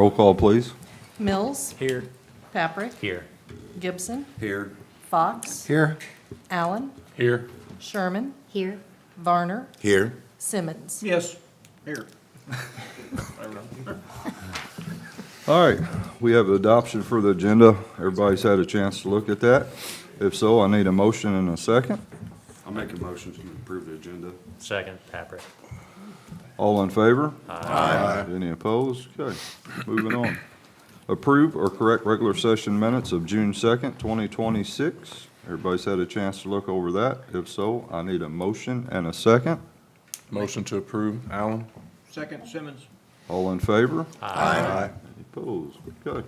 Roll call, please. Mills, Here. Paprick, Here. Gibson, Here. Fox, Here. Allen, Here. Sherman, Here. Varner, Here. Simmons. Yes. Here. All right, we have adoption for the agenda. Everybody's had a chance to look at that. If so, I need a motion and a second. I'll make a motion to approve the agenda. Second, Paprick. All in favor? Aye. Any opposed? Okay, moving on. Approve or correct regular session minutes of June 2nd, 2026. Everybody's had a chance to look over that. If so, I need a motion and a second. Motion to approve, Allen. Second, Simmons. All in favor? Aye. Any opposed? Okay.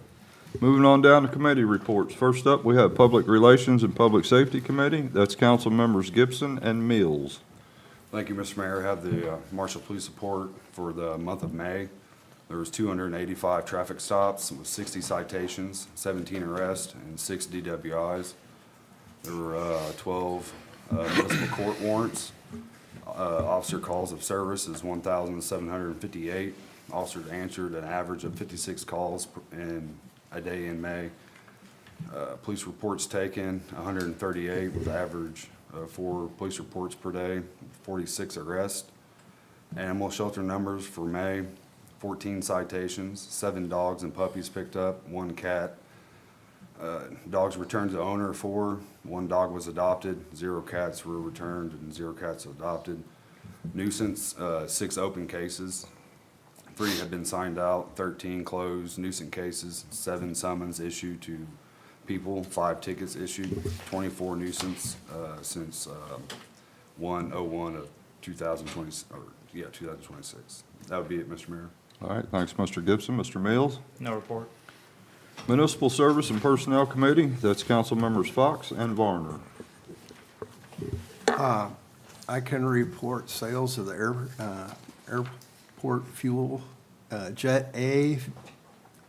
Moving on down to committee reports. First up, we have Public Relations and Public Safety Committee. That's council members Gibson and Mills. Thank you, Mr. Mayor. I have the Marshall Police report for the month of May. There was 285 traffic stops with 60 citations, 17 arrests, and 6 DWIs. There were 12 municipal court warrants. Officer calls of service is 1,758. Officers answered an average of 56 calls in a day in May. Police reports taken, 138 with average 4 police reports per day, 46 arrests. Animal shelter numbers for May, 14 citations, 7 dogs and puppies picked up, 1 cat. Dogs returned to owner 4, 1 dog was adopted, 0 cats were returned and 0 cats adopted. Nuisance, 6 open cases, 3 have been signed out, 13 closed nuisance cases, 7 summons issued to people, 5 tickets issued, 24 nuisance since 1/01 of 2020, 2026. That would be it, Mr. Mayor. All right, thanks, Mr. Gibson. Mr. Mills? No report. Municipal Service and Personnel Committee, that's council members Fox and Varner. I can report sales of the airport fuel. Jet A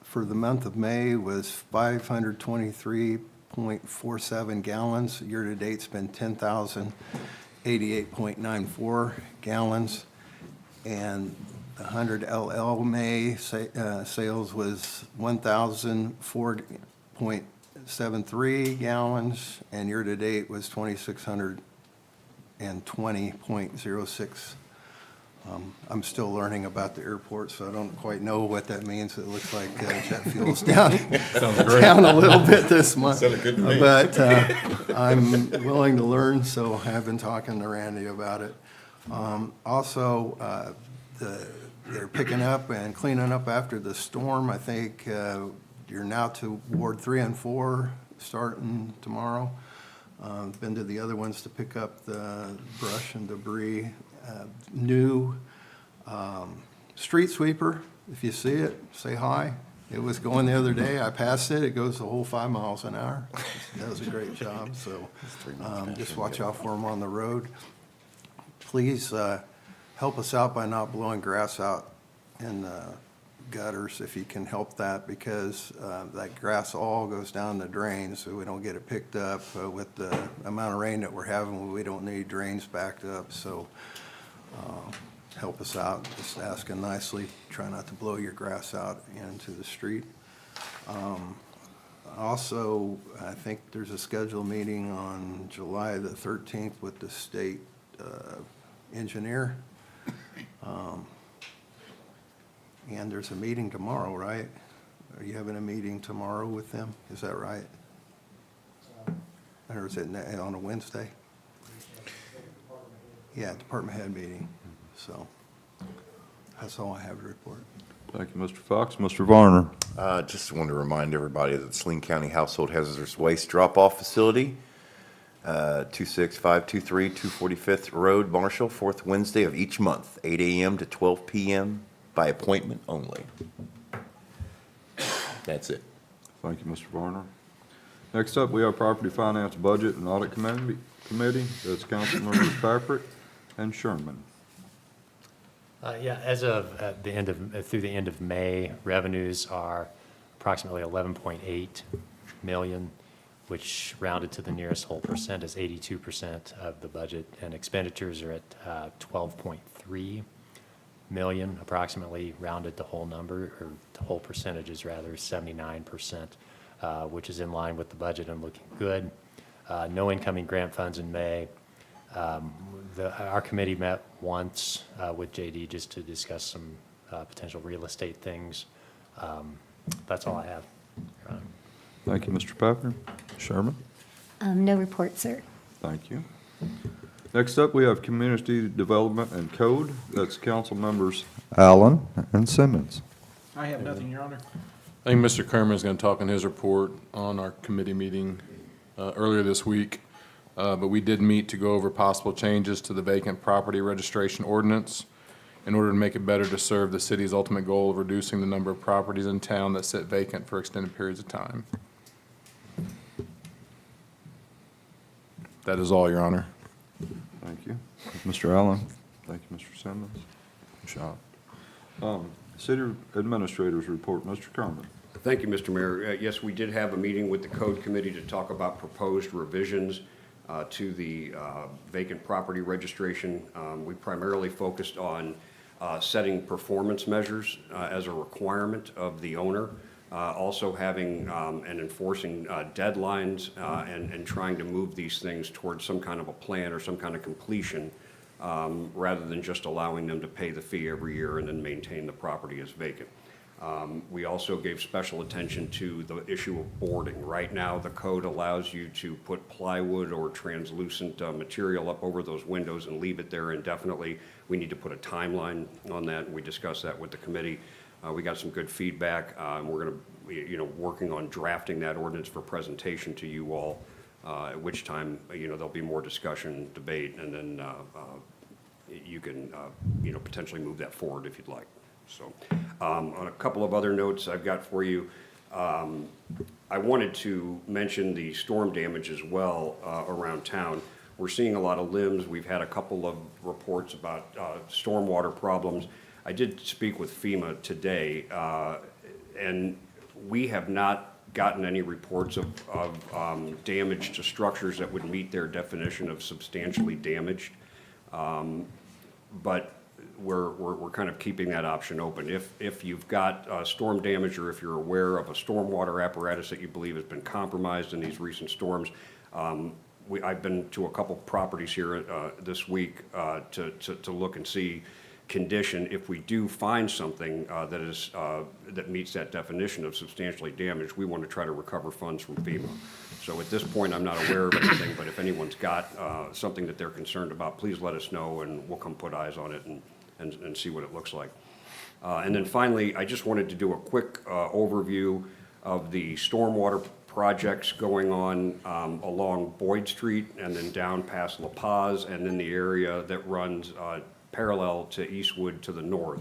for the month of May was 523.47 gallons. Year-to-date's been 10,088.94 gallons. And the 100 LL May sales was 1,004.73 gallons, and year-to-date was 2,620.06. I'm still learning about the airport, so I don't quite know what that means. It looks like jet fuel's down, down a little bit this month. But I'm willing to learn, so I've been talking to Randy about it. Also, they're picking up and cleaning up after the storm. I think you're now to Ward 3 and 4 starting tomorrow. Been to the other ones to pick up the brush and debris. New street sweeper, if you see it, say hi. It was going the other day, I passed it, it goes the whole 5 miles an hour. It does a great job, so just watch out for them on the road. Please help us out by not blowing grass out in the gutters if you can help that, because that grass all goes down the drains, so we don't get it picked up. With the amount of rain that we're having, we don't need drains backed up, so help us out, just asking nicely. Try not to blow your grass out into the street. Also, I think there's a scheduled meeting on July the 13th with the state engineer. And there's a meeting tomorrow, right? Are you having a meeting tomorrow with them? Is that right? Or is it on a Wednesday? Yeah, department head meeting. So that's all I have to report. Thank you, Mr. Fox. Mr. Varner? Just want to remind everybody that Saline County Household Hazardous Waste Drop-Off Facility, 26523 245th Road, Marshall, fourth Wednesday of each month, 8 a.m. to 12 p.m. by appointment only. That's it. Thank you, Mr. Varner. Next up, we have Property Finance Budget and Audit Committee. That's council members Paprick and Sherman. Yeah, as of through the end of May, revenues are approximately 11.8 million, which rounded to the nearest whole percent is 82% of the budget, and expenditures are at 12.3 million, approximately, rounded to whole number, or to whole percentages rather, 79%, which is in line with the budget and looking good. No incoming grant funds in May. Our committee met once with JD just to discuss some potential real estate things. That's all I have, Your Honor. Thank you, Mr. Pepper. Sherman? No report, sir. Thank you. Next up, we have Community Development and Code. That's council members Allen and Simmons. I have nothing, Your Honor. I think Mr. Kerman is going to talk in his report on our committee meeting earlier this week. But we did meet to go over possible changes to the vacant property registration ordinance in order to make it better to serve the city's ultimate goal of reducing the number of properties in town that sit vacant for extended periods of time. That is all, Your Honor. Thank you. Mr. Allen? Thank you, Mr. Simmons. Good job. City Administrator's Report, Mr. Kerman. Thank you, Mr. Mayor. Yes, we did have a meeting with the Code Committee to talk about proposed revisions to the vacant property registration. We primarily focused on setting performance measures as a requirement of the owner, also having and enforcing deadlines and trying to move these things towards some kind of a plan or some kind of completion rather than just allowing them to pay the fee every year and then maintain the property as vacant. We also gave special attention to the issue of boarding. Right now, the code allows you to put plywood or translucent material up over those windows and leave it there indefinitely. We need to put a timeline on that, and we discussed that with the committee. We got some good feedback, and we're going to, working on drafting that ordinance for presentation to you all, at which time, there'll be more discussion, debate, and then you can, potentially move that forward if you'd like. So on a couple of other notes I've got for you, I wanted to mention the storm damage as well around town. We're seeing a lot of limbs. We've had a couple of reports about stormwater problems. I did speak with FEMA today, and we have not gotten any reports of damage to structures that would meet their definition of substantially damaged. But we're kind of keeping that option open. If you've got storm damage, or if you're aware of a stormwater apparatus that you believe has been compromised in these recent storms, I've been to a couple properties here this week to look and see condition. If we do find something that meets that definition of substantially damaged, we want to try to recover funds from FEMA. So at this point, I'm not aware of anything, but if anyone's got something that they're concerned about, please let us know, and we'll come put eyes on it and see what it looks like. And then finally, I just wanted to do a quick overview of the stormwater projects going on along Boyd Street and then down past La Paz, and then the area that runs parallel to Eastwood to the north.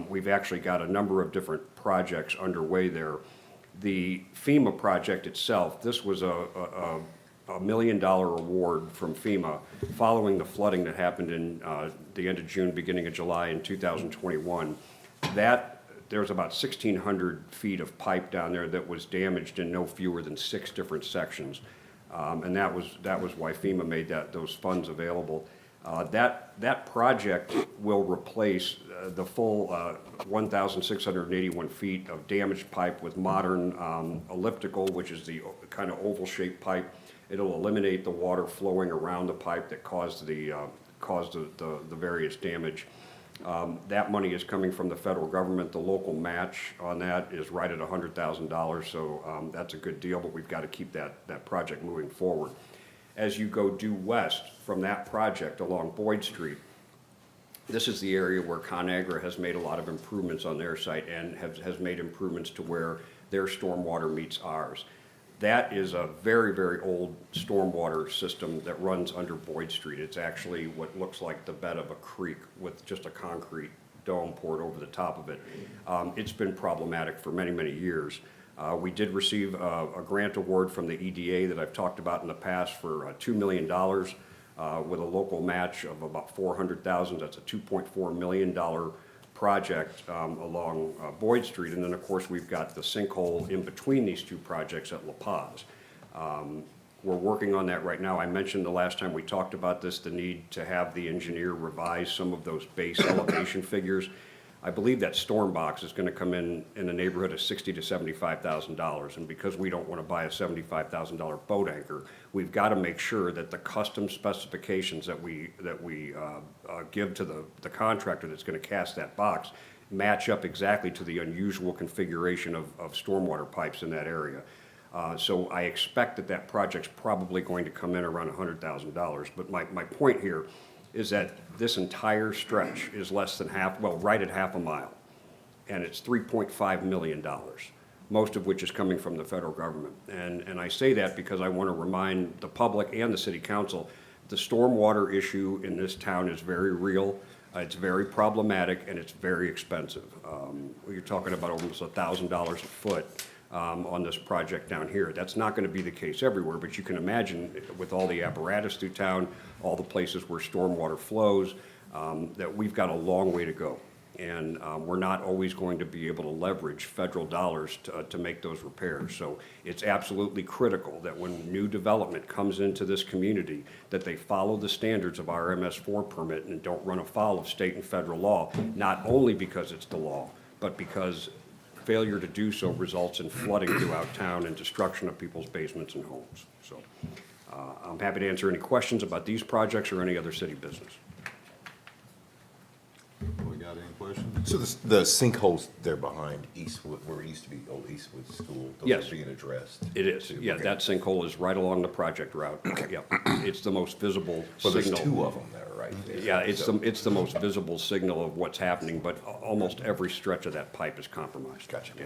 We've actually got a number of different projects underway there. The FEMA project itself, this was a $1 million award from FEMA following the flooding that happened in the end of June, beginning of July in 2021. There was about 1,600 feet of pipe down there that was damaged in no fewer than 6 different sections. And that was why FEMA made those funds available. That project will replace the full 1,681 feet of damaged pipe with modern elliptical, which is the kind of oval-shaped pipe. It'll eliminate the water flowing around the pipe that caused the various damage. That money is coming from the federal government. The local match on that is right at $100,000, so that's a good deal, but we've got to keep that project moving forward. As you go due west from that project along Boyd Street, this is the area where ConAgra has made a lot of improvements on their site and has made improvements to where their stormwater meets ours. That is a very, very old stormwater system that runs under Boyd Street. It's actually what looks like the bed of a creek with just a concrete dome poured over the top of it. It's been problematic for many, many years. We did receive a grant award from the EDA that I've talked about in the past for $2 million with a local match of about $400,000. That's a $2.4 million project along Boyd Street. And then, of course, we've got the sinkhole in between these two projects at La Paz. We're working on that right now. I mentioned the last time we talked about this, the need to have the engineer revise some of those base elevation figures. I believe that storm box is gonna come in the neighborhood of $60,000 to $75,000. And because we don't wanna buy a $75,000 boat anchor, we've gotta make sure that the custom specifications that we give to the contractor that's gonna cast that box match up exactly to the unusual configuration of stormwater pipes in that area. So I expect that project's probably going to come in around $100,000. But my point here is that this entire stretch is less than half, well, right at half a mile. And it's $3.5 million, most of which is coming from the federal government. And I say that because I want to remind the public and the city council, the stormwater issue in this town is very real. It's very problematic and it's very expensive. You're talking about almost $1,000 a foot on this project down here. That's not going to be the case everywhere, but you can imagine with all the apparatus through town, all the places where stormwater flows, that we've got a long way to go. And we're not always going to be able to leverage federal dollars to make those repairs. So it's absolutely critical that when new development comes into this community, that they follow the standards of our MS4 permit and don't run afoul of state and federal law, not only because it's the law, but because failure to do so results in flooding throughout town and destruction of people's basements and homes. So I'm happy to answer any questions about these projects or any other city business. We got any questions? So the sinkholes there behind Eastwood, where it used to be old Eastwood School, those Yes. are being addressed? It is, yeah, Okay. that sinkhole is right along the project route. Yep, it's the most visible Well, there's signal. two of them there, right? Yeah, it's So- it's the most visible signal of what's happening, but almost every stretch of that pipe is compromised. Gotcha. Yeah.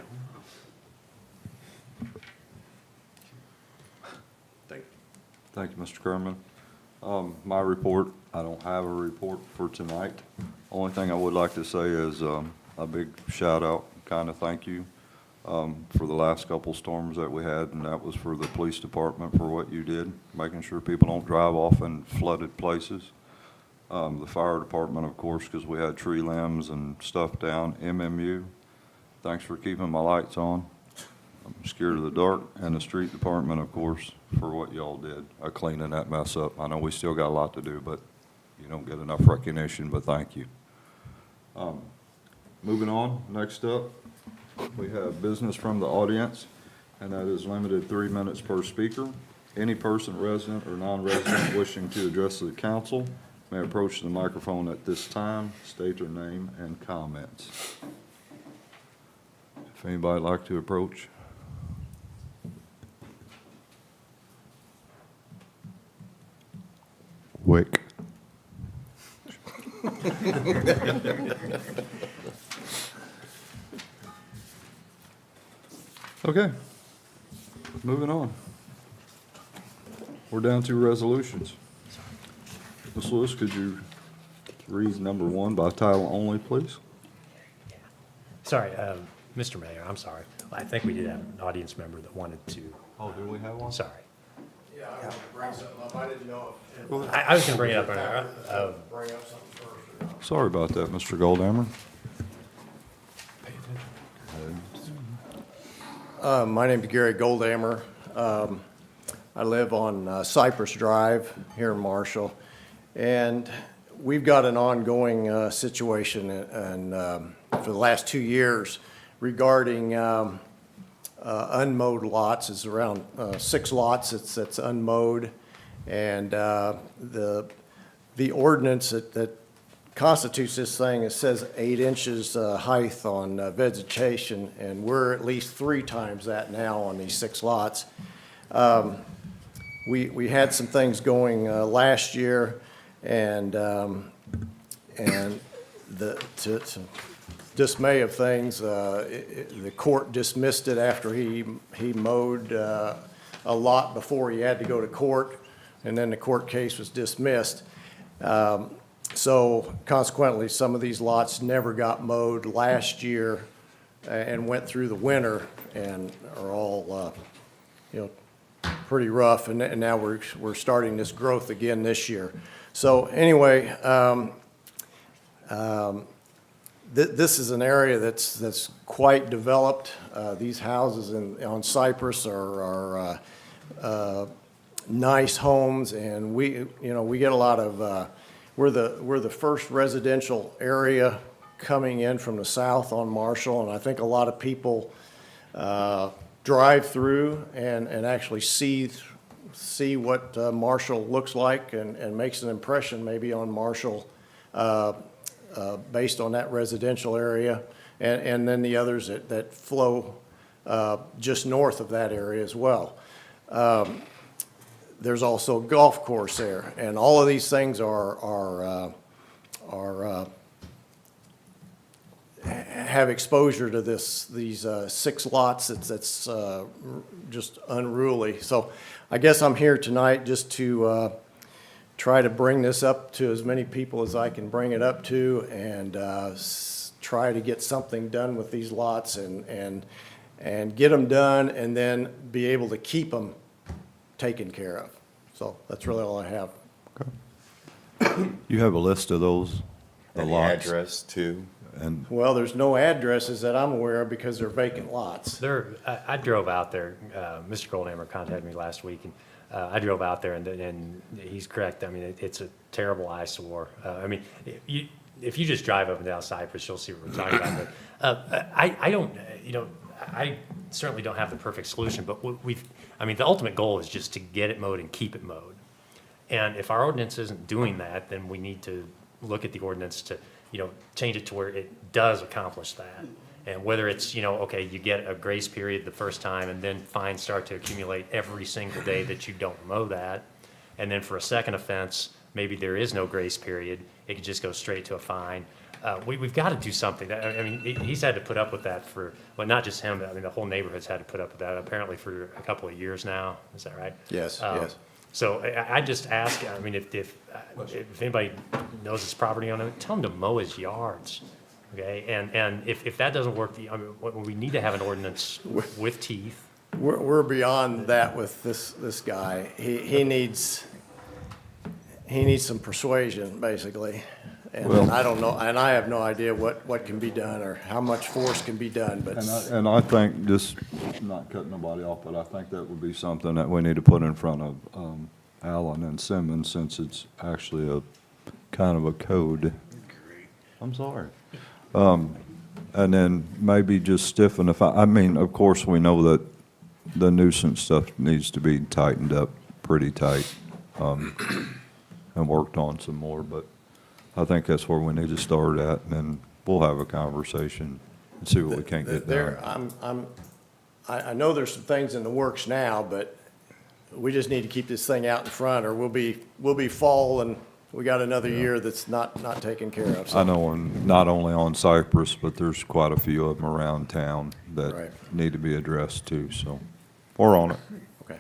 Thank you. Thank you, Mr. Kerman. My report, I don't have a report for tonight. Only thing I would like to say is a big shout out, kind of thank you for the last couple storms that we had, and that was for the police department for what you did, making sure people don't drive off in flooded places. The fire department, of course, because we had tree limbs and stuff down. MMU, thanks for keeping my lights on. I'm scared of the dark. And the street department, of course, for what y'all did, cleaning that mess up. I know we still got a lot to do, but you don't get enough recognition, but thank you. Moving on, next up, we have business from the audience, and that is limited 3 minutes per speaker. Any person, resident or non-resident wishing to address the council may approach the microphone at this time, state their name and comments. If anybody'd like to approach. Wick. Okay, moving on. We're down to resolutions. Ms. Lewis, could you read number 1 by title only, please? Sorry, Mr. Mayor, I'm sorry. I think we did have an audience member that wanted to, Oh, do we have one? sorry. Yeah, I wanted to bring something up. I didn't know if. I was going to bring it up, Bring up something first or not. Sorry about that, Mr. Goldhammer. My name's Gary Goldhammer. I live on Cypress Drive here in Marshall. And we've got an ongoing situation and for the last 2 years regarding unmowed lots. It's around 6 lots that's unmowed. And the ordinance that constitutes this thing, it says 8 inches height on vegetation, and we're at least 3 times that now on these 6 lots. We had some things going last year, and to dismay of things, the court dismissed it after he mowed a lot before he had to go to court, and then the court case was dismissed. So consequently, some of these lots never got mowed last year and went through the winter and are all, pretty rough. And now we're starting this growth again this year. So anyway, this is an area that's quite developed. These houses on Cypress are nice homes, and we get a lot of, we're the first residential area coming in from the south on Marshall, and I think a lot of people drive through and actually see what Marshall looks like and makes an impression maybe on Marshall based on that residential area, and then the others that flow just north of that area as well. There's also a golf course there, and all of these things have exposure to these 6 lots that's just unruly. So I guess I'm here tonight just to try to bring this up to as many people as I can bring it up to, and try to get something done with these lots and get them done, and then be able to keep them taken care of. So that's really all I have. You have a list of those, the And the lots? address too. And, Well, there's no addresses that I'm aware of because they're vacant lots. I drove out there, Mr. Goldhammer contacted me last week, and I drove out there, and he's correct. I mean, it's a terrible eyesore. I mean, if you just drive up and down Cypress, you'll see what we're talking about. But I don't, I certainly don't have the perfect solution, but the ultimate goal is just to get it mowed and keep it mowed. And if our ordinance isn't doing that, then we need to look at the ordinance to, change it to where it does accomplish that. And whether it's, okay, you get a grace period the first time, and then fines start to accumulate every single day that you don't mow that. And then for a second offense, maybe there is no grace period. It could just go straight to a fine. We've got to do something. I mean, he's had to put up with that well, not just him, the whole neighborhood's had to put up with that apparently for a couple of years now. Is that right? Yes, yes. So I just ask, if anybody knows his property owner, tell him to mow his yards, okay? And if that doesn't work, we need to have an ordinance with teeth. We're beyond that with this guy. He needs some persuasion, basically. And Well- I don't know, and I have no idea what can be done or how much force can be done, but and I think, just not cutting nobody off, but I think that would be something that we need to put in front of Allen and Simmons, since it's actually a kind of a code. I'm sorry. And then maybe just stiffen of course, we know that the nuisance stuff needs to be tightened up pretty tight, and worked on some more, but I think that's where we need to start at, and then we'll have a conversation and see what we can't get done. I know there's some things in the works now, but we just need to keep this thing out in front, or we'll be fall, and we got another year that's not taken care of. So- I know, and not only on Cypress, but there's quite a few of them around town Right. that need to be addressed too, so we're on it. Okay.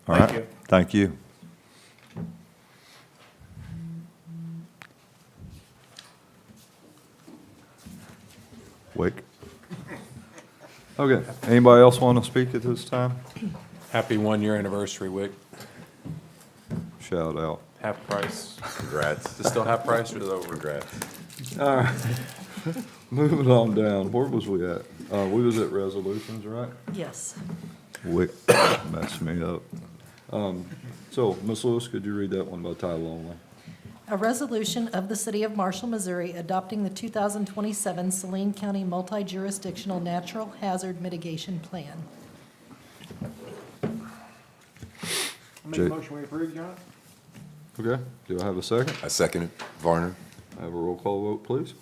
All Thank right? you. Thank you. Wick? Okay, anybody else want to speak at this time? Happy 1-year anniversary, Wick. Shout out. Half price. Congrats. Is it still half price or is it over? Congrats. All right, moving on down, where was we at? We was at resolutions, right? Yes. Wick messed me up. So, Ms. Lewis, could you read that one by title only? A resolution of the City of Marshall, Missouri adopting the 2027 Saline County Multi-Jurisdictional Natural Hazard Mitigation Plan. Make a motion we approve, John. Okay, do I have a second? I second it. Varner? I have a roll call vote, please.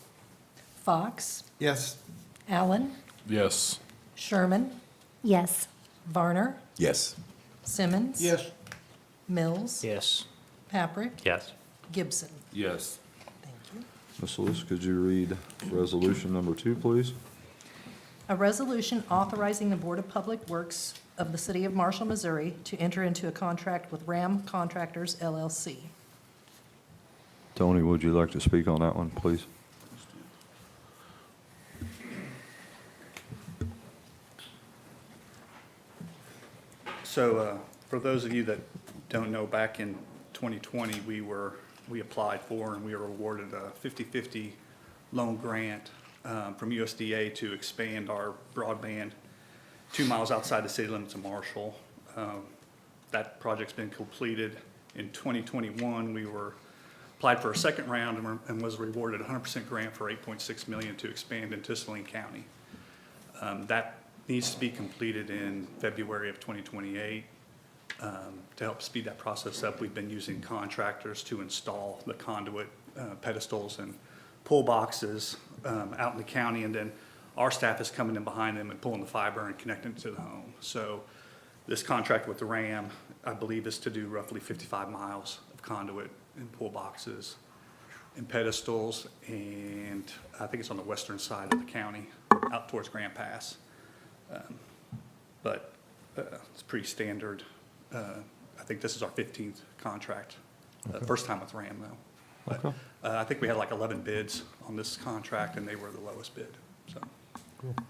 Fox, Yes. Allen, Yes. Sherman, Yes. Varner, Yes. Simmons. Yes. Mills. Yes. Paprick, Yes. Gibson. Yes. Thank you. Ms. Lewis, could you read resolution number 2, please? A resolution authorizing the Board of Public Works of the City of Marshall, Missouri to enter into a contract with Ram Contractors LLC. Tony, would you like to speak on that one, please? So, for those of you that don't know, back in 2020, we applied for and we were awarded a 50/50 loan grant from USDA to expand our broadband 2 miles outside the city limits of Marshall. That project's been completed. In 2021, we applied for a second round and was rewarded a 100% grant for $8.6 million to expand into Saline County. That needs to be completed in February of 2028. To help speed that process up, we've been using contractors to install the conduit pedestals and pull boxes out in the county, and then our staff is coming in behind them and pulling the fiber and connecting it to the home. So this contract with the RAM, I believe, is to do roughly 55 miles of conduit and pull boxes and pedestals, and I think it's on the western side of the county, out towards Grand Pass. But it's pretty standard. I think this is our 15th contract, first time with RAM, though. But I think we had like 11 bids on this contract, and they were the lowest bid. So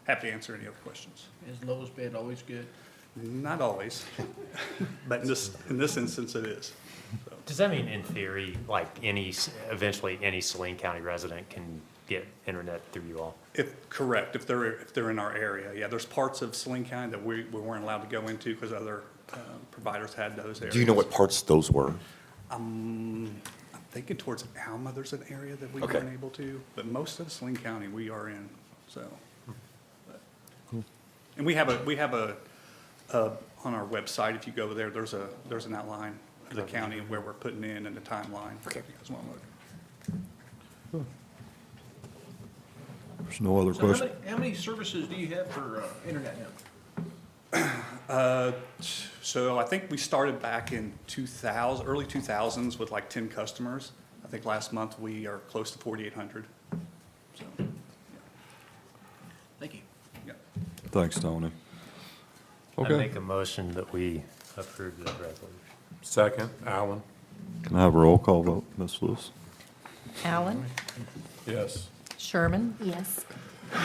happy to answer any other questions. Is lowest bid always good? Not always, but in this instance, it is. So, Does that mean in theory, like eventually any Saline County resident can get internet through you all? Correct, if they're in our area. Yeah, there's parts of Saline County that we weren't allowed to go into because other providers had those areas. Do you know what parts those were? I'm thinking towards Alma, there's an area that we Okay. weren't able to, but most of Saline County, we are in, so. but- And we have a, on our website, if you go there, there's an outline of the county and where we're putting in and the timeline. If you guys want to look. There's no other So question? how many services do you have for internet now? So I think we started back in 2000, early 2000s with like 10 customers. I think last month we are close to 4,800. So, Thank you. yeah. Thanks, Tony. I Okay. make a motion that we approve the resolution. Second, Allen. Can I have a roll call vote, Ms. Lewis? Allen, Yes. Sherman, Yes.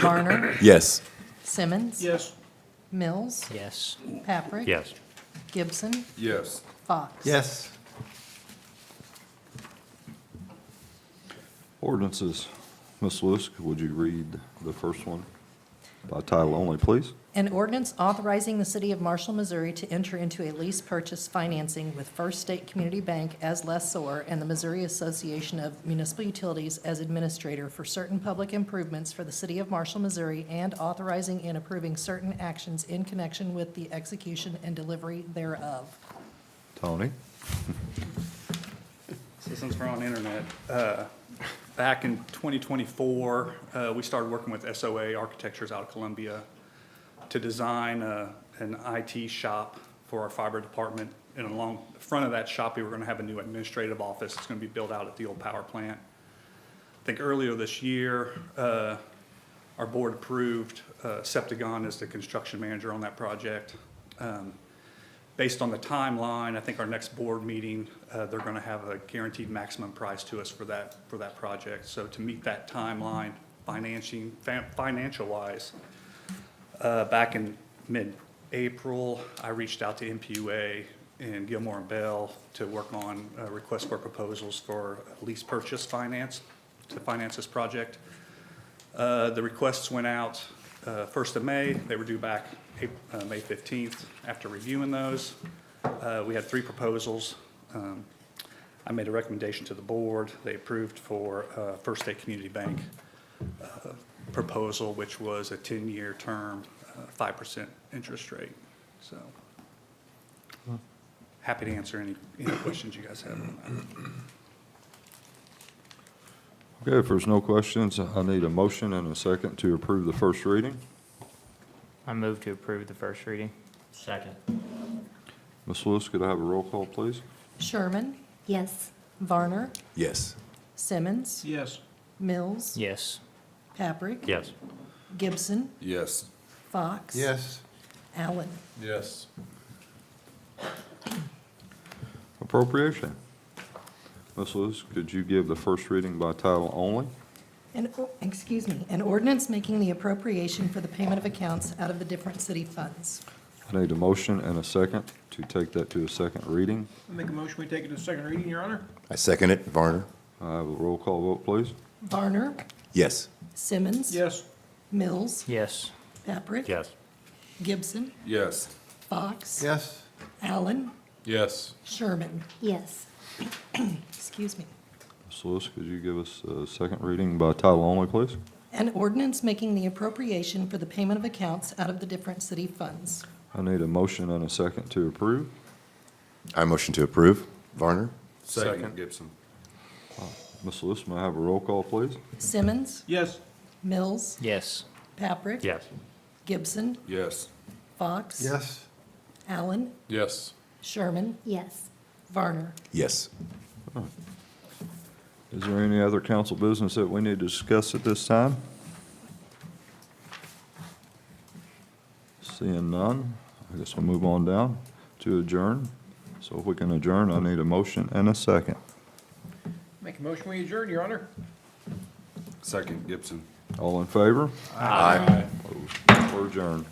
Varner, Yes. Simmons. Yes. Mills, Yes. Paprick. Yes. Gibson, Yes. Fox. Yes. Ordinances. Ms. Lewis, would you read the first one by title only, please? An ordinance authorizing the city of Marshall, Missouri to enter into a lease purchase financing with First State Community Bank as lessor and the Missouri Association of Municipal Utilities as administrator for certain public improvements for the city of Marshall, Missouri, and authorizing and approving certain actions in connection with the execution and delivery thereof. Tony? So since we're on internet, back in 2024, we started working with SOA Architectures out of Columbia to design an IT shop for our fiber department. And along the front of that shop, we were going to have a new administrative office. It's going to be built out at the old power plant. I think earlier this year, our board approved Septagon as the construction manager on that project. Based on the timeline, I think our next board meeting, they're going to have a guaranteed maximum price to us for that project. So to meet that timeline, financial-wise, back in mid-April, I reached out to MPUA and Gilmore and Bell to work on requests for proposals for lease purchase finance to finance this project. The requests went out 1st of May. They were due back May 15th. After reviewing those, we had 3 proposals. I made a recommendation to the board. They approved for First State Community Bank proposal, which was a 10-year term, 5% interest rate. So happy to answer any questions you guys have on that. Okay, if there's no questions, I need a motion and a second to approve the first reading. I move to approve the first reading. Second. Ms. Lewis, could I have a roll call, please? Sherman, Yes. Varner, Yes. Simmons, Yes. Mills, Yes. Paprick. Yes. Gibson, Yes. Fox. Yes. Allen. Yes. Appropriation. Ms. Lewis, could you give the first reading by title only? An ordinance making the appropriation for the payment of accounts out of the different city funds. I need a motion and a second to take that to a second reading. I make a motion, we take it to second reading, Your Honor? I second it. Varner? I have a roll call vote, please. Varner, Yes. Simmons. Yes. Mills. Yes. Paprick. Yes. Gibson, Yes. Fox. Yes. Allen, Yes. Sherman. Yes. Excuse me. Ms. Lewis, could you give us a second reading by title only, please? An ordinance making the appropriation for the payment of accounts out of the different city funds. I need a motion and a second to approve. I motion to approve. Varner? Second, Gibson. Ms. Lewis, may I have a roll call, please? Simmons. Yes. Mills. Yes. Paprick. Yes. Gibson. Yes. Fox. Yes. Allen. Yes. Sherman. Yes. Varner. Yes. Is there any other council business that we need to discuss at this time? Seeing none, I guess we'll move on down to adjourn. So if we can adjourn, I need a motion and a second. Make a motion, we adjourn, Your Honor. Second, Gibson. All in favor? Aye. Opposed? We're adjourned.